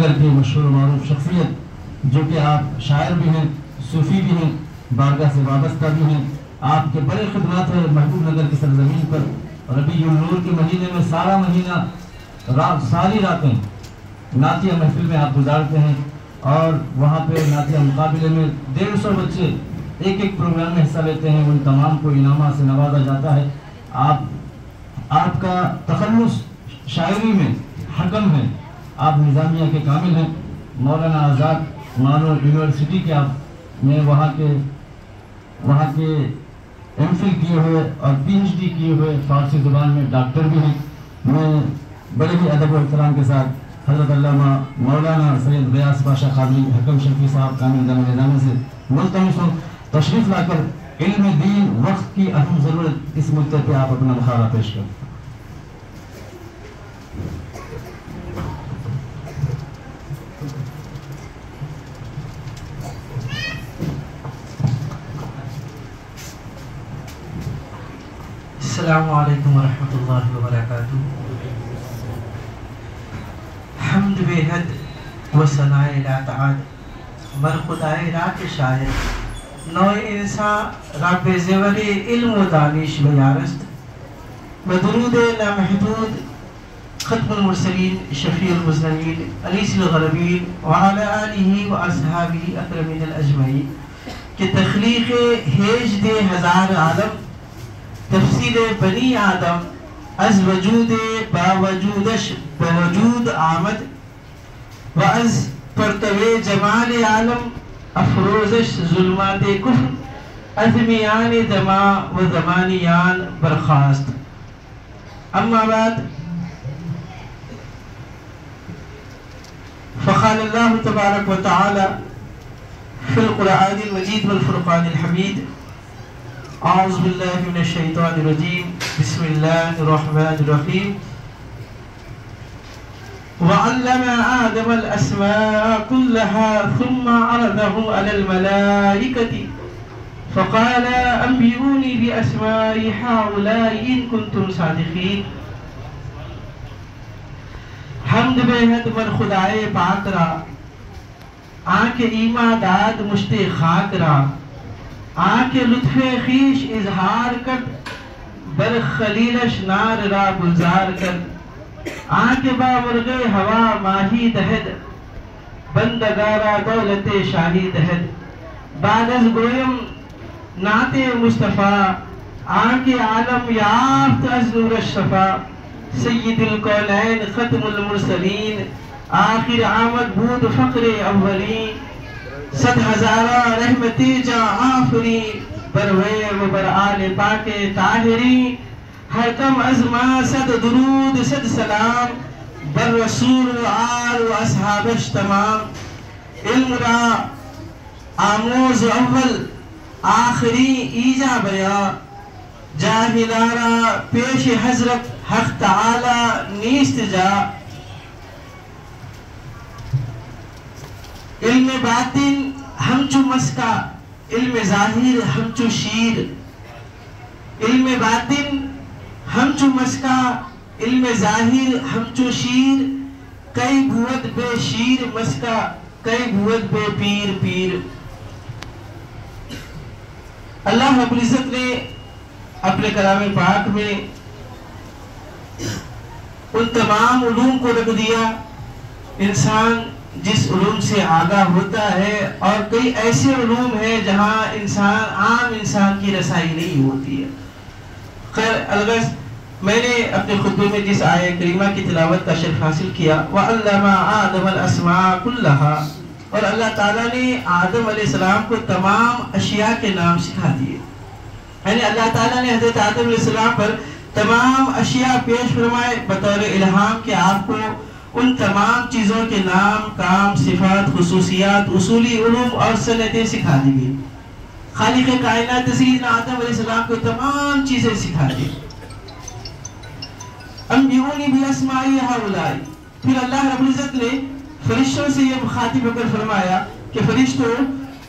نگر کے مشہور و معروف شخصیت جو کہ آپ شاعر بھی ہیں، صوفی بھی ہیں، بارگاہ سے وابستہ بھی ہیں. آپ کے بڑے خدمات ہیں محبوب نگر کی سرزمین پر. ربیع النور کے مہینے میں سارا مہینہ ساری راتیں نعتیہ محفل میں آپ گزارتے ہیں اور وہاں پہ نعتیہ مقابلے میں 150 بچے ایک ایک پروگرام میں حصہ لیتے ہیں. ان تمام کو انعامات سے نوازا جاتا ہے. آپ کا تخلص شاعری میں حکم ہے. آپ نظامیہ کے کامل ہیں. مولانا آزاد مانو یونیورسٹی کے آپ نے وہاں کے ایم فل کیے ہوئے اور پی ایچ ڈی کیے ہوئے فارسی زبان میں ڈاکٹر بھی ہیں. میں بڑے ہی ادب و احترام کے ساتھ حضرت علامہ مولانا سید غیاث پاشا قادری حکم شفیع صاحب کامل جامع نظامیہ سے ملتمس ہوں تشریف لا کر علم دین وقت کی اہم ضرورت اس مدعے پہ آپ اپنا مخارہ پیش کریں. السلام علیکم ورحمۃ اللہ وبرکاتہ. حمد بے حد و ثنائے لا تعد مر خدائے را کے شاعر نوع انسان رب زیور علم و دانش بیارست بدرود لامحدود ختم المرسلین شفیع المذنبین انیس الغربین وعلی آلہ و اصحابہ اکرمین الاجمعین کہ تخلیق ہیج دے ہزار عالم تفصیل بنی آدم از وجود باوجودش بوجود آمد و از پرتوے جمال عالم افروزش ظلمات کفر از میان دما و زمانیان برخاست. اما بعد فقال اللہ تبارک و تعالی فی القرآن المجید والفرقان الحمید اعوذ باللہ من الشیطان الرجیم بسم اللہ الرحمن الرحیم وعلم آدم الأسماء كلها ثم عرضهم على الملائكة فقال أنبئوني بأسماء هؤلاء إن كنتم صادقين. حمد بے حد من خدائے پاک را آنکھ ایما داد مشت خاک را آنکھ لطف خیش اظہار کر بر خلیلش نار را گلزار کر آنکھ با مرغ ہوا ماہی دہد بندگارا دولت شاہی دہد بعد از گویم نعت مصطفیٰ آنکھ عالم یافت از نور الشفا سید الکونین ختم المرسلین آخر آمد بود فقر اولین صد ہزارہ رحمتی جا آفری بروے و بر آل پاک طاہری ہر دم از ما صد درود صد سلام بر رسول و آل و اصحابش تمام. علم را آموز اول آخری ایجا بیا جاہلارا پیش حضرت حق تعالی نیست جا. علم باطن ہمچو مسکا علم ظاہر ہمچو شیر. علم باطن ہمچو مسکا علم ظاہر ہمچو شیر کئی بھوت بے شیر مسکا کئی بھوت بے پیر پیر. اللہ رب العزت نے اپنے کلام پاک میں ان تمام علوم کو رکھ دیا. انسان جس علوم سے آگاہ ہوتا ہے اور کئی ایسے علوم ہیں جہاں عام انسان کی رسائی نہیں ہوتی ہے. خیر الغرض میں نے اپنے خطبے میں جس آیہ کریمہ کی تلاوت کا شرف حاصل کیا وَعَلَّمَ آدَمَ الْأَسْمَاءَ كُلَّهَا اور اللہ تعالیٰ نے آدم علیہ السلام کو تمام اشیاء کے نام سکھا دیے. یعنی اللہ تعالیٰ نے حضرت آدم علیہ السلام پر تمام اشیاء پیش فرمائے بطور الہام کہ آپ کو ان تمام چیزوں کے نام کام صفات خصوصیات اصولی علوم اور سنتیں سکھا دی گئی. خالق کائنات سیدنا آدم علیہ السلام کو تمام چیزیں سکھا دی. انبئونی باسماء ہؤلاء پھر اللہ رب العزت نے فرشتوں سے یہ مخاطب ہو کر فرمایا کہ فرشتوں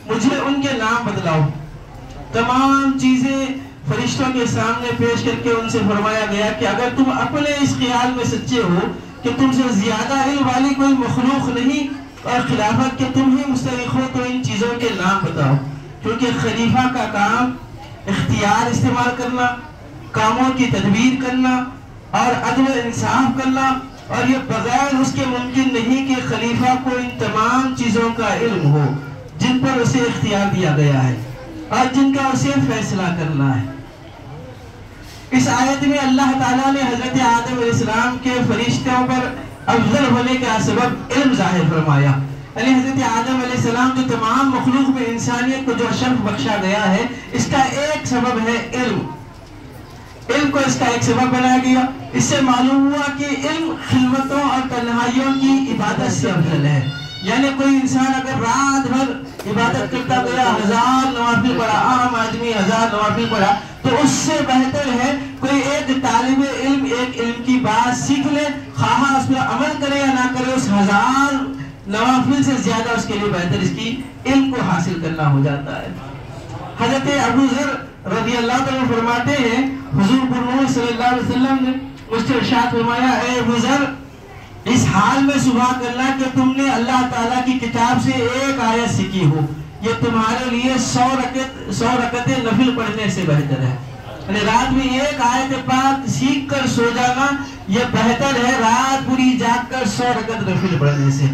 مجھے ان کے نام بتلاؤ. تمام چیزیں فرشتوں کے سامنے پیش کر کے ان سے فرمایا گیا کہ اگر تم اپنے اس خیال میں سچے ہو کہ تم سے زیادہ علم والی کوئی مخلوق نہیں، اور خلافت کے تم ہی مستحق ہو، تو ان چیزوں کے نام بتاؤ۔ کیونکہ خلیفہ کا کام اختیار استعمال کرنا، کاموں کی تدبیر کرنا اور عدل و انصاف کرنا، اور یہ بغیر اس کے ممکن نہیں کہ خلیفہ کو ان تمام چیزوں کا علم ہو جن پر اسے اختیار دیا گیا ہے اور جن کا اسے فیصلہ کرنا ہے۔ اس آیت میں اللہ تعالیٰ نے حضرت آدم علیہ السلام کے فرشتوں پر افضل ہونے کا سبب علم ظاہر فرمایا۔ یعنی حضرت آدم علیہ السلام جو تمام مخلوق میں انسانیت کو جو شرف بخشا گیا ہے، اس کا ایک سبب ہے علم۔ علم کو اس کا ایک سبب بنایا گیا۔ اس سے معلوم ہوا کہ علم خلوتوں اور تنہائیوں کی عبادت سے افضل ہے۔ یعنی کوئی انسان اگر رات بھر عبادت کرتا گیا، 1000 نوافل پڑھا، عام آدمی 1000 نوافل پڑھا، تو اس سے بہتر ہے کوئی ایک طالب علم ایک علم کی بات سیکھ لے، خواہ اس پر عمل کرے یا نہ کرے، اس 1000 نوافل سے زیادہ اس کے لیے بہتر اس کی علم کو حاصل کرنا ہو جاتا ہے۔ حضرت ابو ذر رضی اللہ عنہ فرماتے ہیں، حضور پرنور صلی اللہ علیہ وسلم نے مجھ سے ارشاد فرمایا، اے ابو ذر، اس حال میں صبح کرنا کہ تم نے اللہ تعالیٰ کی کتاب سے ایک آیت سیکھی ہو، یہ تمہارے لیے 100 رکعتیں نفل پڑھنے سے بہتر ہے۔ یعنی رات میں ایک آیت پاک سیکھ کر سو جانا یہ بہتر ہے رات پوری جاگ کر 100 رکعت نفل پڑھنے سے۔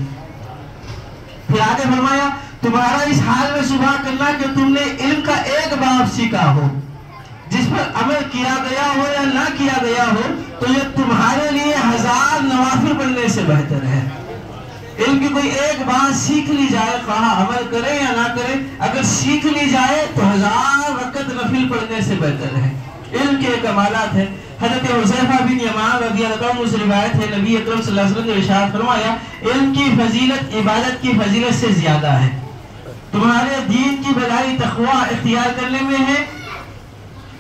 پھر آگے فرمایا، تمہارا اس حال میں صبح کرنا کہ تم نے علم کا ایک باب سیکھا ہو، جس پر عمل کیا گیا ہو یا نہ کیا گیا ہو، تو یہ تمہارے لیے 1000 نوافل پڑھنے سے بہتر ہے۔ علم کی کوئی ایک بات سیکھ لی جائے، خواہ عمل کرے یا نہ کرے، اگر سیکھ لی جائے تو 1000 رکعت نفل پڑھنے سے بہتر ہے۔ علم کے کمالات ہیں۔ حضرت حذیفہ بن یمان رضی اللہ عنہ سے روایت ہے، نبی اکرم صلی اللہ علیہ وسلم نے ارشاد فرمایا، علم کی فضیلت عبادت کی فضیلت سے زیادہ ہے۔ تمہارے دین کی بھلائی تقوی اختیار کرنے میں ہے۔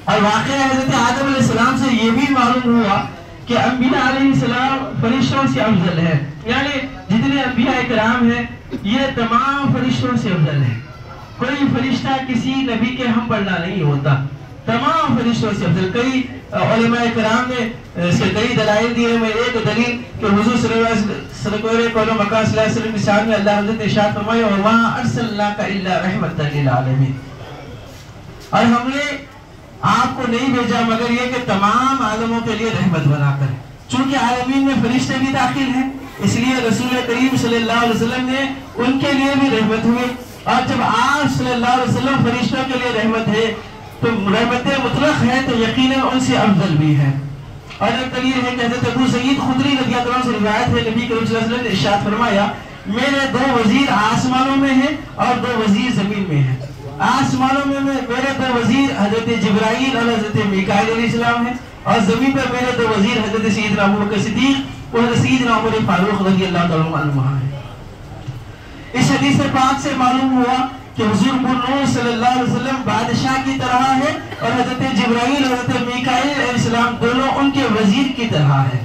اور واقعہ حضرت آدم علیہ السلام سے یہ بھی معلوم ہوا کہ انبیاء علیہ السلام فرشتوں سے افضل ہے۔ یعنی جتنے انبیاء کرام ہیں یہ تمام فرشتوں سے افضل ہے۔ کوئی فرشتہ کسی نبی کے ہم پڑھنا نہیں ہوتا، تمام فرشتوں سے افضل۔ کئی علماء کرام نے اس کے کئی دلائل دیے ہیں۔ ایک دلیل کہ حضور صلی اللہ علیہ وسلم کے سامنے اللہ حضرت نے ارشاد فرمایا، وَمَا أَرْسَلْنَاكَ إِلَّا رَحْمَةً لِلْعَالَمِينَ، اور ہم نے آپ کو نہیں بھیجا مگر یہ کہ تمام عالموں کے لیے رحمت بنا کر۔ چونکہ عالمین میں فرشتے بھی داخل ہیں، اس لیے رسول کریم صلی اللہ علیہ وسلم نے ان کے لیے بھی رحمت ہوئے۔ اور جب آپ صلی اللہ علیہ وسلم فرشتوں کے لیے رحمت ہے تو رحمت مطلق ہے، تو یقیناً ان سے افضل بھی ہے۔ اور ایک دلیل ہے کہ حضرت ابو سعید خدری رضی اللہ عنہ سے روایت ہے، نبی کریم صلی اللہ علیہ وسلم نے ارشاد فرمایا، میرے 2 وزیر آسمانوں میں ہیں اور 2 وزیر زمین میں ہیں۔ آسمانوں میں میرے 2 وزیر حضرت جبرائیل اور حضرت میکائیل علیہ السلام ہیں، اور زمین پر میرے 2 وزیر حضرت سیدنا ابوبکر صدیق اور حضرت سیدنا عمر فاروق رضی اللہ تعالیٰ عنہ ہیں۔ اس حدیث پاک سے معلوم ہوا کہ حضور نور صلی اللہ علیہ وسلم بادشاہ کی طرح ہے، اور حضرت جبرائیل اور حضرت میکائیل علیہ السلام دونوں ان کے وزیر کی طرح ہے۔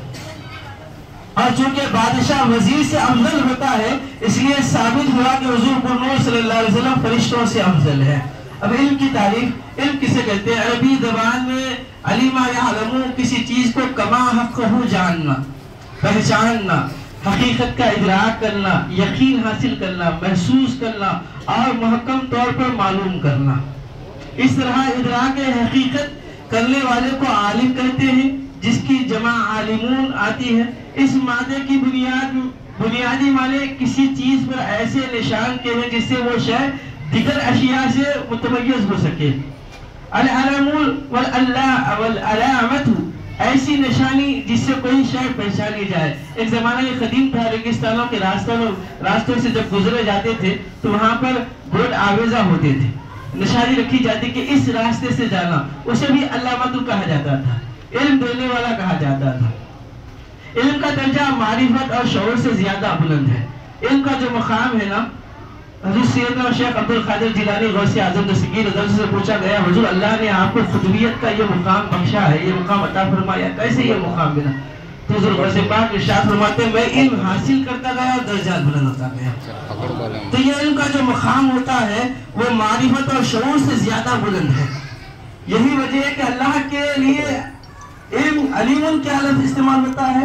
اور چونکہ بادشاہ وزیر سے افضل ہوتا ہے، اس لیے ثابت ہوا کہ حضور نور صلی اللہ علیہ وسلم فرشتوں سے افضل ہے۔ اب علم کی تعریف، علم کسے کہتے ہیں؟ عربی زبان میں علم یعلم کسی چیز کو کما حق ہو جاننا، پہچاننا، حقیقت کا ادراک کرنا، یقین حاصل کرنا، محسوس کرنا اور محکم طور پر معلوم کرنا۔ اس طرح ادراک حقیقت کرنے والے کو عالم کہتے ہیں، جس کی جمع عالمون آتی ہے۔ اس مادے کی بنیادی معنی کسی چیز پر ایسے نشان کے ہیں جس سے وہ شے دیگر اشیاء سے متمیز ہو سکے۔ العلم والعلامت، ایسی نشانی جس سے کوئی شے پہچانی جائے۔ ایک زمانہ یہ قدیم تھا، ریگستانوں کے راستوں سے جب گزرے جاتے تھے تو وہاں پر بورڈ آویزہ ہوتے تھے، نشانی رکھی جاتی کہ اس راستے سے جانا، اسے بھی علامت کہا جاتا تھا، علم دینے والا کہا جاتا تھا۔ علم کا درجہ معرفت اور شعور سے زیادہ بلند ہے۔ علم کا جو مقام ہے نا، حضرت سیدنا شیخ عبد القادر جیلانی غوث اعظم دستگیر حضرت سے پوچھا گیا، حضور اللہ نے آپ کو خطبیت کا یہ مقام بخشا ہے، یہ مقام عطا فرمایا، کیسے یہ مقام ملا؟ تو حضور غوث پاک ارشاد فرماتے ہیں، میں علم حاصل کرتا گیا اور درجات بلند ہوتا گیا۔ تو یہ علم کا جو مقام ہوتا ہے وہ معرفت اور شعور سے زیادہ بلند ہے۔ یہی وجہ ہے کہ اللہ کے لیے علم علیمن کیا لفظ استعمال ہوتا ہے،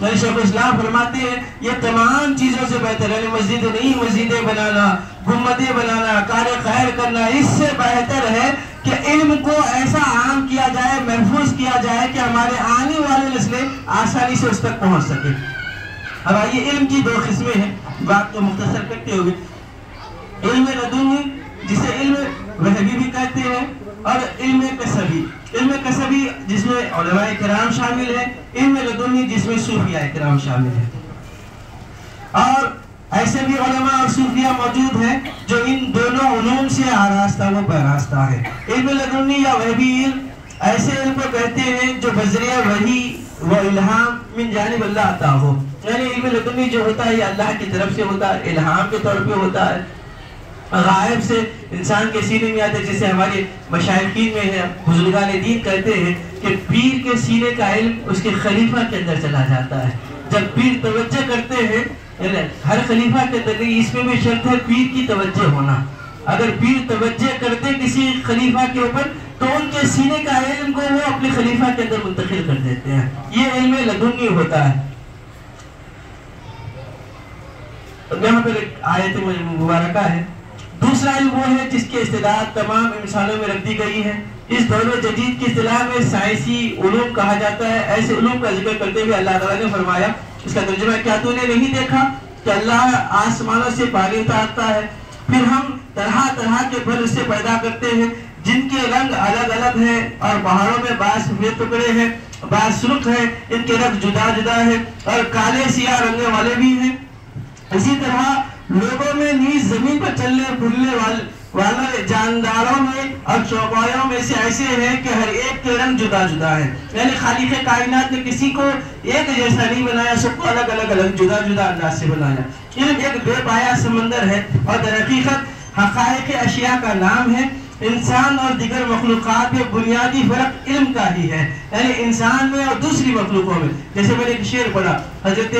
شیخ الاسلام فرماتے ہیں یہ تمام چیزوں سے بہتر ہے، مسجد نہیں مسجدیں بنانا، گنبدیں بنانا، کار خیر کرنا، اس سے بہتر ہے کہ علم کو ایسا عام کیا جائے، محفوظ کیا جائے کہ ہمارے آنے والے نسلیں آسانی سے اس تک پہنچ سکے۔ اب آئیے، علم کی 2 قسمیں ہیں، بات کو مختصر کرتے ہوئے۔ علم لدنی جسے علم وحی بھی کہتے ہیں، اور علم کسبی۔ علم کسبی جس میں علماء کرام شامل ہیں، علم لدنی جس میں صوفیاء کرام شامل ہیں۔ اور ایسے بھی علماء اور صوفیاء موجود ہیں جو ان دونوں علوم سے آراستہ و پیراستہ ہے۔ علم لدنی یا وحی علم ایسے علم کو کہتے ہیں جو بذریعہ وحی و الہام من جانب اللہ عطا ہو، یعنی علم لدنی جو ہوتا ہے یہ اللہ کی طرف سے ہوتا ہے، الہام کے طور پہ ہوتا ہے، غائب سے انسان کے سینے میں آتے، جیسے ہمارے مشائخین میں ہے، بزرگان دین کہتے ہیں کہ پیر کے سینے کا علم اس کے خلیفہ کے اندر چلا جاتا ہے۔ جب پیر توجہ کرتے ہیں، یعنی ہر خلیفہ کے اندر اس میں بھی شرط ہے پیر کی توجہ ہونا، اگر پیر توجہ کرتے کسی خلیفہ کے اوپر تو ان کے سینے کا علم کو وہ اپنے خلیفہ کے اندر منتقل کر دیتے ہیں، یہ علم لدنی ہوتا ہے۔ یہاں پر ایک آیت مبارکہ ہے۔ دوسرا علم وہ ہے جس کی استعداد تمام انسانوں میں رکھ دی گئی ہے، اس دور جدید کی اصطلاح میں سائنسی علوم کہا جاتا ہے۔ ایسے علوم کا ذکر کرتے ہوئے اللہ تعالیٰ نے فرمایا، اس کا ترجمہ ہے، کیا تو نے نہیں دیکھا کہ اللہ آسمانوں سے پانی اتارتا ہے، پھر ہم طرح طرح کے پھل اس سے پیدا کرتے ہیں جن کے رنگ الگ الگ ہیں، اور پہاڑوں میں بعض سفید ٹکڑے ہیں، بعض سرخ ہیں، ان کے رنگ جدا جدا ہے، اور کالے سیاہ رنگنے والے بھی ہیں۔ اسی طرح لوگوں میں نیز زمین پر چلنے پھرنے والے جانداروں میں اور چوپایوں میں سے ایسے ہیں کہ ہر ایک کے رنگ جدا جدا ہے، یعنی خالق کائنات نے کسی کو ایک جیسا نہیں بنایا، سب کو الگ الگ جدا جدا انداز سے بنایا۔ علم ایک بے پایا سمندر ہے، اور در حقیقت حقائق اشیاء کا نام ہے۔ انسان اور دیگر مخلوقات میں بنیادی فرق علم کا ہی ہے، یعنی انسان میں اور دوسری مخلوقوں میں۔ جیسے میں نے ایک شعر پڑھا، حضرت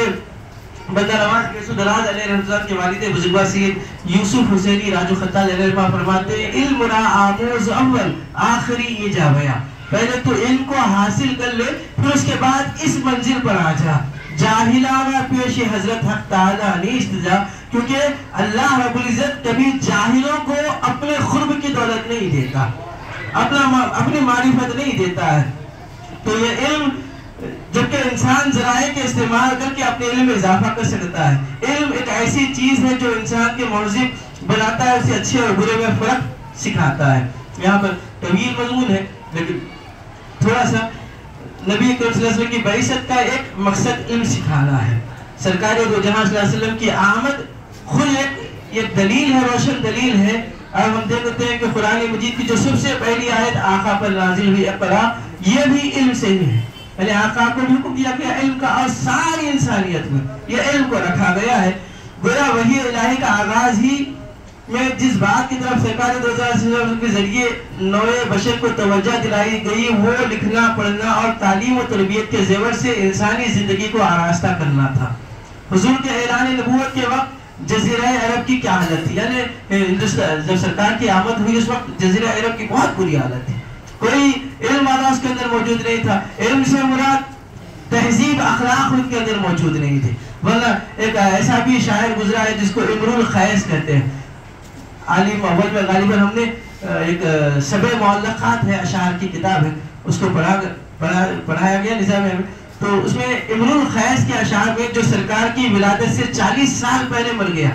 بندہ نواز یوسف دراز علیہ رحمۃ کے والد بزرگوار سید یوسف حسینی راجو خطال علیہ رحمہ فرماتے ہیں، علم را آموز اول آخری یہ جا بیا، پہلے تو علم کو حاصل کر لے، پھر اس کے بعد اس منزل پر آ جا، جاہلانہ پیش حضرت حق تعالیٰ نیست جا، کیونکہ اللہ رب العزت کبھی جاہلوں کو اپنے قرب کی دولت نہیں دیتا، اپنی معرفت نہیں دیتا ہے۔ تو یہ علم جبکہ انسان ذرائع کے استعمال کر کے اپنے علم میں اضافہ کر سکتا ہے۔ علم ایک ایسی چیز ہے جو انسان کے مہذب بناتا ہے، اسے اچھے اور برے میں فرق سکھاتا ہے۔ یہاں پر طویل مضمون ہے، لیکن تھوڑا سا نبی کریم صلی اللہ علیہ وسلم کی بعثت کا ایک مقصد علم سکھانا ہے۔ سرکار دو جہاں صلی اللہ علیہ وسلم کی آمد خود ایک دلیل ہے، روشن دلیل ہے۔ اور ہم دیکھتے ہیں کہ قرآن مجید کی جو سب سے پہلی آیت آقا پر نازل ہوئی اقرا، یہ بھی علم سے ہی ہے، یعنی آقا کو بھی حکم دیا گیا علم کا، اور ساری انسانیت میں یہ علم کو رکھا گیا ہے۔ گویا وحی الہی کا آغاز ہی میں جس بات کی طرف سرکار دو کے ذریعے نوع بشر کو توجہ دلائی گئی، وہ لکھنا پڑھنا اور تعلیم و تربیت کے زیور سے انسانی زندگی کو آراستہ کرنا تھا۔ حضور کے اعلان نبوت کے وقت جزیرہ عرب کی کیا حالت تھی، یعنی جب سرکار کی آمد ہوئی اس وقت جزیرہ عرب کی بہت بری حالت تھی، کوئی علم والا اس کے اندر موجود نہیں تھا۔ علم سے مراد تہذیب اخلاق ان کے اندر موجود نہیں تھے، ورنہ ایک ایسا بھی شاعر گزرا ہے جس کو امرؤ الخیس کہتے ہیں۔ عالم اول میں غالباً ہم نے ایک سبع معلقات ہے، اشعار کی کتاب ہے، اس کو پڑھایا گیا نظام میں، تو اس میں امرؤ الخیس کے اشعار میں جو سرکار کی ولادت سے 40 سال پہلے مر گیا،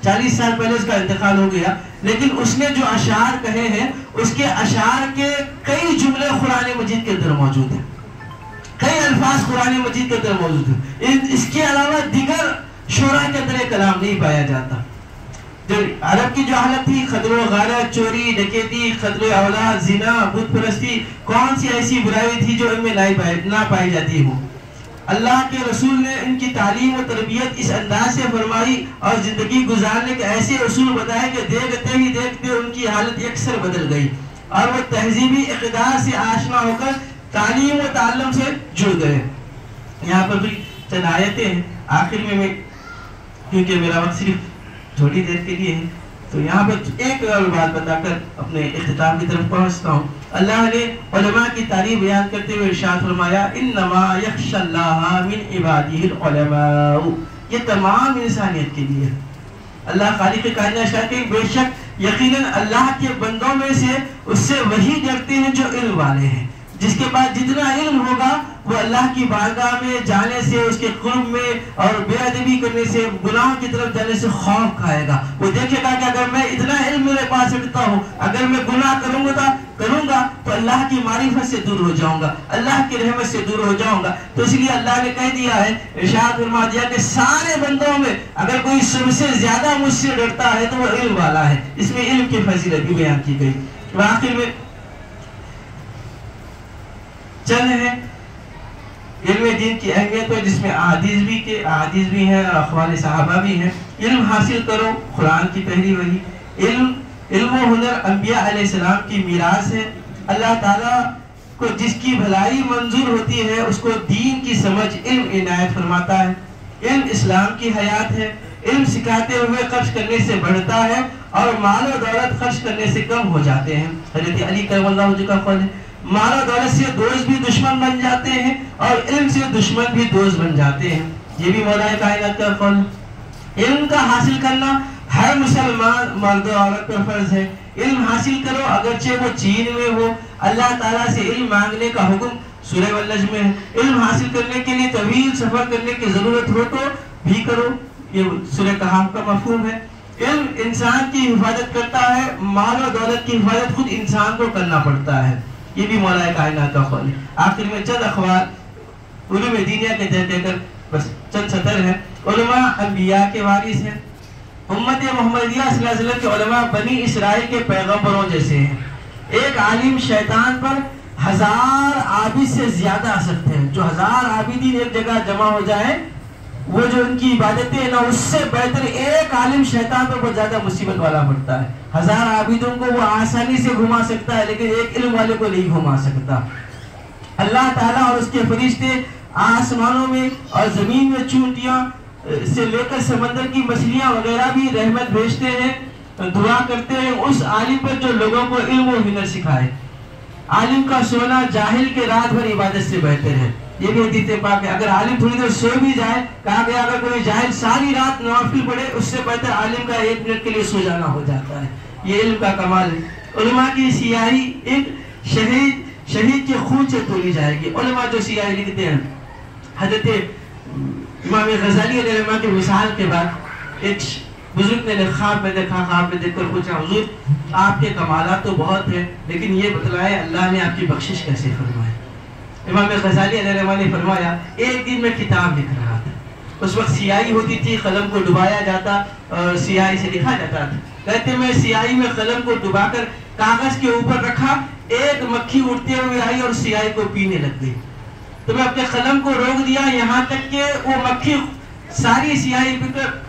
40 سال پہلے اس کا انتقال ہو گیا، لیکن اس نے جو اشعار کہے ہیں اس کے اشعار کے کئی جملے قرآن مجید کے اندر موجود ہیں، کئی الفاظ قرآن مجید کے اندر موجود ہیں۔ اس کے علاوہ دیگر شعراء کے اندر کلام نہیں پایا جاتا۔ جو عرب کی جو حالت تھی، قتل و غارت، چوری، ڈکیتی، قتل اولاد، زنا، بت پرستی، کون سی ایسی برائی تھی جو ان میں نہ پائی جاتی ہو؟ اللہ کے رسول نے ان کی تعلیم و تربیت اس انداز سے فرمائی اور زندگی گزارنے کے ایسے اصول بتائے کہ دیکھتے ہی دیکھتے ان کی حالت یکسر بدل گئی، اور وہ تہذیبی اقدار سے آشنا ہو کر تعلیم و تعلم سے جڑ گئے۔ یہاں پر بھی چند آیتیں ہیں، آخر میں کیونکہ میرا وقت صرف تھوڑی دیر کے لیے ہے، تو یہاں پر ایک اور بات بتا کر اپنے اختتام کی طرف پہنچتا ہوں. اللہ نے علماء کی تعریف بیان کرتے ہوئے ارشاد فرمایا انما یخشی اللہ من عبادہ العلماء. یہ تمام انسانیت کے لیے اللہ خالق کائنات ارشاد کہ بے شک یقیناً اللہ کے بندوں میں سے اس سے وہی ڈرتے ہیں جو علم والے ہیں. جس کے پاس جتنا علم ہوگا وہ اللہ کی بارگاہ میں جانے سے، اس کے قرب میں اور بے ادبی کرنے سے، گناہوں کی طرف جانے سے خوف کھائے گا. وہ دیکھے گا کہ اگر میں اتنا علم میرے پاس رکھتا ہوں، اگر میں گناہ کروں گا تو اللہ کی معرفت سے دور ہو جاؤں گا، اللہ کی رحمت سے دور ہو جاؤں گا. تو اس لیے اللہ نے کہہ دیا ہے، ارشاد فرما دیا کہ سارے بندوں میں اگر کوئی سب سے زیادہ مجھ سے ڈرتا ہے تو وہ علم والا ہے. اس میں علم کی فضیلت بھی بیان کی گئی. آخر میں چند ہے علم دین کی اہمیت ہے، جس میں احادیث بھی ہیں اور اقوال صحابہ بھی ہیں. علم حاصل کرو، قرآن کی پہلی وحی. علم و ہنر انبیاء علیہ السلام کی میراث ہے. اللہ تعالیٰ کو جس کی بھلائی منظور ہوتی ہے اس کو دین کی سمجھ علم عنایت فرماتا ہے. علم اسلام کی حیات ہے. علم سکھاتے ہوئے خرچ کرنے سے بڑھتا ہے اور مال و دولت خرچ کرنے سے کم ہو جاتے ہیں. حضرت علی کرم اللہ وجہ کا قول ہے، مال و دولت سے دوست بھی دشمن بن جاتے ہیں اور علم سے دشمن بھی دوست بن جاتے ہیں. یہ بھی مولا کائنات کا قول ہے. علم کا حاصل کرنا ہر مسلمان مرد و عورت پر فرض ہے. علم حاصل کرو اگرچہ وہ چین میں ہو. اللہ تعالیٰ سے علم مانگنے کا حکم سورہ والنجم میں ہے. علم حاصل کرنے کے لیے طویل سفر کرنے کی ضرورت ہو تو بھی کرو، یہ سورہ کہف کا مفہوم ہے. علم انسان کی حفاظت کرتا ہے، مال و دولت کی حفاظت خود انسان کو کرنا پڑتا ہے. یہ بھی مولا کائنات کا قول ہے. آخر میں چند اخبار علوم دینیہ کے دے کر بس چند سطر ہیں. علماء انبیاء کے وارث ہیں. امت محمدیہ صلی اللہ علیہ وسلم کے علماء بنی اسرائیل کے پیغمبروں جیسے ہیں. ایک عالم شیطان پر 1000 عابد سے زیادہ اثر ہے. جو 1000 عابدین ایک جگہ جمع ہو جائے، وہ جو ان کی عبادتیں ہیں نا، اس سے بہتر ایک عالم شیطان پر بہت زیادہ مصیبت والا پڑتا ہے. 1000 عابدوں کو وہ آسانی سے گھما سکتا ہے لیکن ایک علم والے کو نہیں گھما سکتا. اللہ تعالیٰ اور اس کے فرشتے آسمانوں میں اور زمین میں چونٹیاں سے لے کر سمندر کی مچھلیاں وغیرہ بھی رحمت بھیجتے ہیں. دعا کرتے ہیں اس عالم پر جو لوگوں کو علم و ہنر سکھائے. عالم کا سونا جاہل کے رات بھر عبادت سے بہتر ہے. یہ بھی حدیث پاک ہے. اگر عالم تھوڑی دیر سو بھی جائے، کہا گیا اگر کوئی جاہل ساری رات نوافل پڑھے اس سے بہتر عالم کا 1 منٹ کے لیے سو جانا ہو جاتا ہے. یہ علم کا کمال ہے. علماء کی سیاہی ایک شہید کے خون سے تولی جائے گی. علماء جو سیاہی لکھتے ہیں، حضرت امام غزالی علیہ الرحمہ کی وصال کے بعد ایک بزرگ نے خواب میں دیکھ کر پوچھا، حضور آپ کے کمالات تو بہت ہیں لیکن یہ بتلائے اللہ نے آپ کی بخشش کیسے فرمائی. امام غزالی علیہ الرحمہ نے فرمایا، ایک دن میں کتاب لکھ رہا تھا. اس وقت سیاہی ہوتی تھی، قلم کو ڈبایا جاتا اور سیاہی سے لکھا جاتا تھا. کہتے میں سیاہی میں قلم کو ڈبا کر کاغذ کے اوپر رکھا، ایک مکھی اڑتے ہوئے آئی اور سیاہی کو پینے لگ گئی. تو میں اپنے قلم کو روک دیا یہاں تک کہ وہ مکھی ساری سیاہی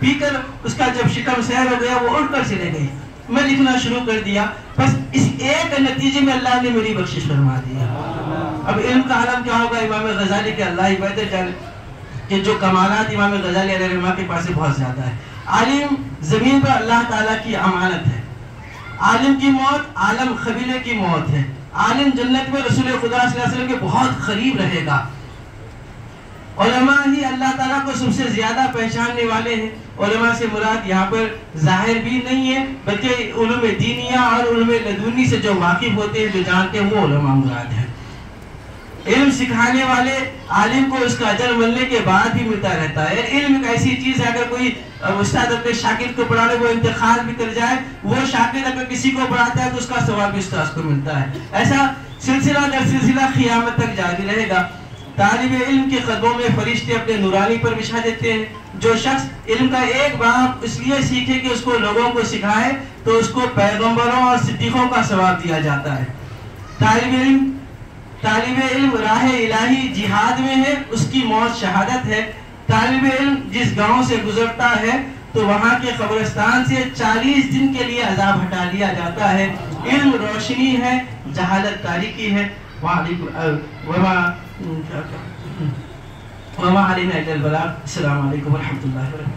پی کر اس کا جب شکم سیر ہو گیا وہ اڑ کر چلے گئی. میں لکھنا شروع کر دیا. بس اس ایک نتیجے میں اللہ نے میری بخشش فرما دیا. اب علم کا عالم کیا ہوگا امام غزالی کے، اللہ ہی بہتر جانے کہ جو کمالات امام غزالی علیہ الرحمہ کے پاس بہت زیادہ ہے. عالم زمین پر اللہ تعالیٰ کی امانت ہے. عالم کی موت عالم قبیلے کی موت ہے. عالم جنت میں رسول خدا صلی اللہ علیہ وسلم کے بہت قریب رہے گا. علماء ہی اللہ تعالیٰ کو سب سے زیادہ پہچاننے والے ہیں. علماء سے مراد یہاں پر ظاہر بھی نہیں ہے بلکہ علوم دینیہ اور علوم لدنی سے جو واقف ہوتے ہیں، جو جانتے ہیں، وہ علماء مراد ہیں. علم سکھانے والے عالم کو اس کا اجر ملنے کے بعد بھی ملتا رہتا ہے. علم ایک ایسی چیز ہے، اگر کوئی استاد اپنے شاگرد کو پڑھانے وہ انتقال بھی کر جائے، وہ شاگرد اگر کسی کو پڑھاتا ہے تو اس کا ثواب بھی استاد کو ملتا ہے. ایسا سلسلہ در سلسلہ قیامت تک جاری رہے گا. طالب علم کے قدموں میں فرشتے اپنے نورانی پر بچھا دیتے ہیں. جو شخص علم کا ایک باب اس لیے سیکھے کہ اس کو لوگوں کو سکھائے تو اس کو پیغمبروں اور صدیقوں کا ثواب دیا جاتا ہے. طالب علم راہ الہی جہاد میں ہے، اس کی موت شہادت ہے. طالب علم جس گاؤں سے گزرتا ہے تو وہاں کے قبرستان سے 40 دن کے لیے عذاب ہٹا لیا جاتا ہے. علم روشنی ہے، جہالت تاریکی ہے. وما علینا الا البلاغ. السلام علیکم ورحمۃ اللہ وبرکاتہ.